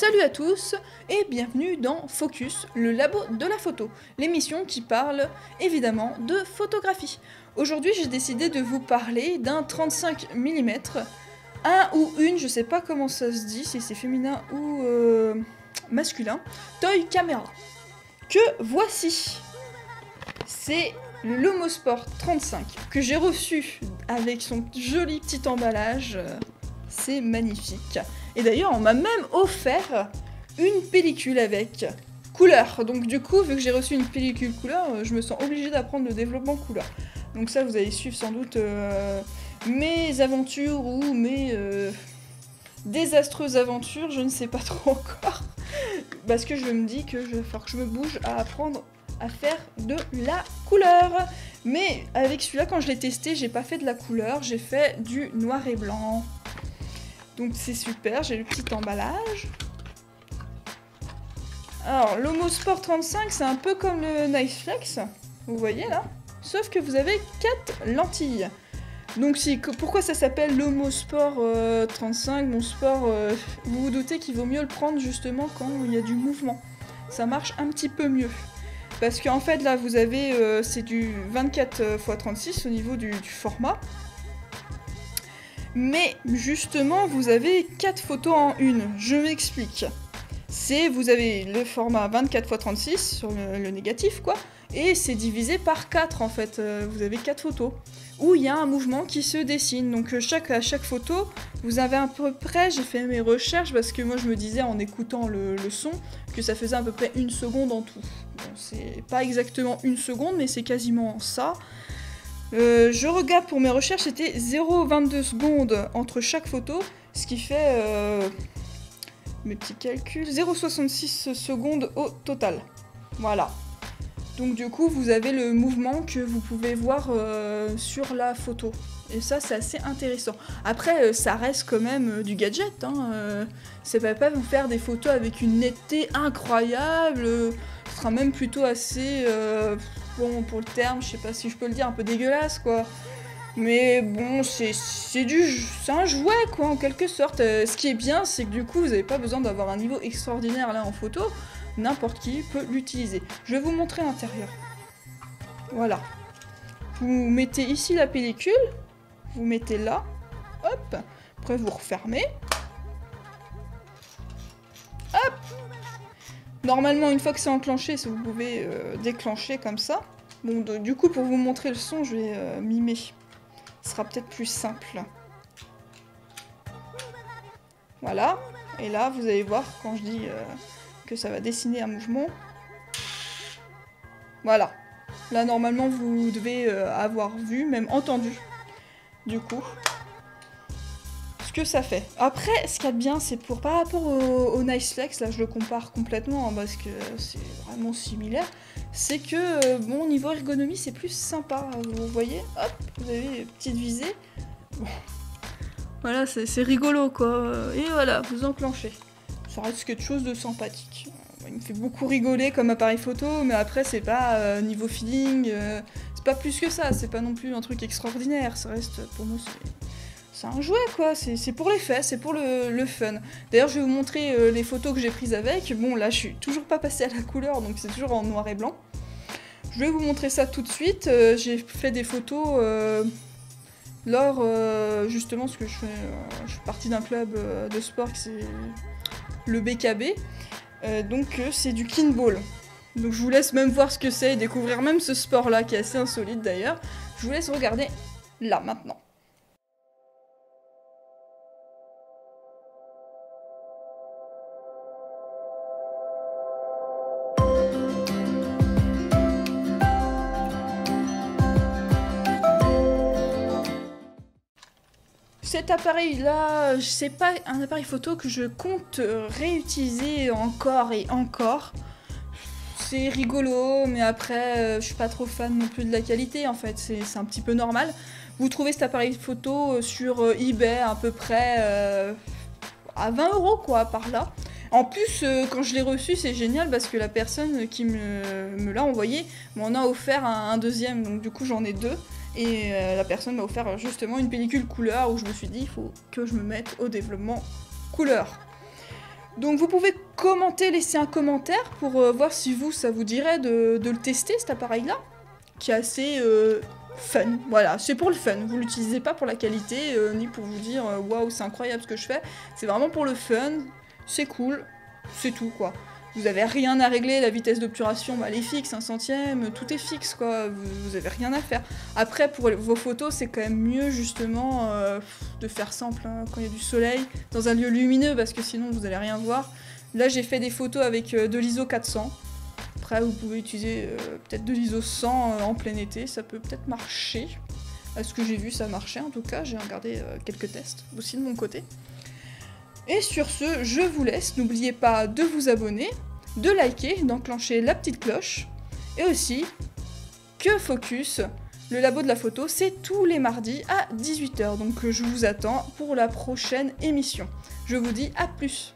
Salut à tous et bienvenue dans Focus, le labo de la photo, l'émission qui parle évidemment de photographie. Aujourd'hui j'ai décidé de vous parler d'un 35 mm, un ou une, je sais pas comment ça se dit, si c'est féminin ou masculin, toy caméra, que voici. C'est le Lomosport 35 que j'ai reçu avec son joli petit emballage, c'est magnifique. Et d'ailleurs, on m'a même offert une pellicule avec couleur. Donc du coup, vu que j'ai reçu une pellicule couleur, je me sens obligée d'apprendre le développement couleur. Donc ça, vous allez suivre sans doute mes aventures ou mes désastreuses aventures, je ne sais pas trop encore. Parce que je me dis que je vais falloir que je me bouge à apprendre à faire de la couleur. Mais avec celui-là, quand je l'ai testé, j'ai pas fait de la couleur, j'ai fait du noir et blanc. Donc c'est super, j'ai le petit emballage. Alors, Lomosport 35, c'est un peu comme le Niceflex, vous voyez là, sauf que vous avez 4 lentilles. Donc pourquoi ça s'appelle Lomosport 35 Mon sport, vous vous doutez qu'il vaut mieux le prendre justement quand il y a du mouvement. Ça marche un petit peu mieux. Parce qu'en fait là, vous avez, c'est du 24 x 36 au niveau du format. Mais justement, vous avez 4 photos en une. Je m'explique. Vous avez le format 24 x 36 sur le négatif, quoi. Et c'est divisé par 4, en fait. Vous avez 4 photos. Où il y a un mouvement qui se dessine. Donc à chaque photo, vous avez à peu près... J'ai fait mes recherches parce que moi, je me disais, en écoutant le son, que ça faisait à peu près 1 seconde en tout. Bon, c'est pas exactement 1 seconde, mais c'est quasiment ça. Je regarde pour mes recherches, c'était 0,22 secondes entre chaque photo, ce qui fait, mes petits calculs, 0,66 secondes au total. Voilà. Donc du coup, vous avez le mouvement que vous pouvez voir sur la photo. Et ça, c'est assez intéressant. Après, ça reste quand même du gadget. Ça va pas vous faire des photos avec une netteté incroyable. Ce sera même plutôt assez... bon, pour le terme, je sais pas si je peux le dire, un peu dégueulasse, quoi. Mais bon, c'est un jouet, quoi, en quelque sorte. Ce qui est bien, c'est que du coup, vous n'avez pas besoin d'avoir un niveau extraordinaire, là, en photo. N'importe qui peut l'utiliser. Je vais vous montrer l'intérieur. Voilà. Vous mettez ici la pellicule. Vous mettez là. Hop. Après, vous refermez. Hop. Normalement, une fois que c'est enclenché, vous pouvez déclencher comme ça. Bon, du coup, pour vous montrer le son, je vais mimer. Ce sera peut-être plus simple. Voilà. Et là, vous allez voir quand je dis que ça va dessiner un mouvement. Voilà. Là, normalement, vous devez avoir vu, même entendu, du coup, ce que ça fait. Après, ce qu'il y a de bien, c'est par rapport au Niceflex, là je le compare complètement hein, parce que c'est vraiment similaire, c'est que bon, niveau ergonomie c'est plus sympa, vous voyez, hop, vous avez une petite visée, bon. Voilà, c'est rigolo quoi, et voilà, vous enclenchez. Ça reste quelque chose de sympathique. Il me fait beaucoup rigoler comme appareil photo, mais après c'est pas niveau feeling, c'est pas plus que ça, c'est pas non plus un truc extraordinaire, ça reste, pour moi c'est un jouet quoi, c'est pour les faits, c'est pour le fun. D'ailleurs je vais vous montrer les photos que j'ai prises avec, bon là je suis toujours pas passée à la couleur donc c'est toujours en noir et blanc. Je vais vous montrer ça tout de suite, j'ai fait des photos lors justement parce que je suis partie d'un club de sport qui c'est le BKB, donc c'est du kinball. Donc je vous laisse même voir ce que c'est et découvrir même ce sport là qui est assez insolite d'ailleurs. Je vous laisse regarder là maintenant. Cet appareil-là, c'est pas un appareil photo que je compte réutiliser encore et encore. C'est rigolo, mais après, je suis pas trop fan non plus de la qualité, en fait, c'est un petit peu normal. Vous trouvez cet appareil photo sur eBay à peu près à 20 € quoi, par là. En plus, quand je l'ai reçu, c'est génial parce que la personne qui me l'a envoyé m'en a offert un deuxième, donc du coup j'en ai 2. Et la personne m'a offert justement une pellicule couleur où je me suis dit il faut que je me mette au développement couleur. Donc vous pouvez commenter, laisser un commentaire pour voir si ça vous dirait de le tester, cet appareil-là, qui est assez fun. Voilà, c'est pour le fun. Vous l'utilisez pas pour la qualité, ni pour vous dire waouh, c'est incroyable ce que je fais. C'est vraiment pour le fun, c'est cool, c'est tout quoi. Vous avez rien à régler, la vitesse d'obturation, bah, elle est fixe, 1/100, tout est fixe quoi, vous avez rien à faire. Après pour vos photos, c'est quand même mieux justement de faire simple hein, quand il y a du soleil, dans un lieu lumineux parce que sinon vous allez rien voir. Là j'ai fait des photos avec de l'ISO 400. Après vous pouvez utiliser peut-être de l'ISO 100 en plein été, ça peut peut-être marcher. À ce que j'ai vu ça marchait en tout cas, j'ai regardé quelques tests aussi de mon côté. Et sur ce, je vous laisse. N'oubliez pas de vous abonner, de liker, d'enclencher la petite cloche. Et aussi, que Focus, le labo de la photo, c'est tous les mardis à 18 h. Donc je vous attends pour la prochaine émission. Je vous dis à plus.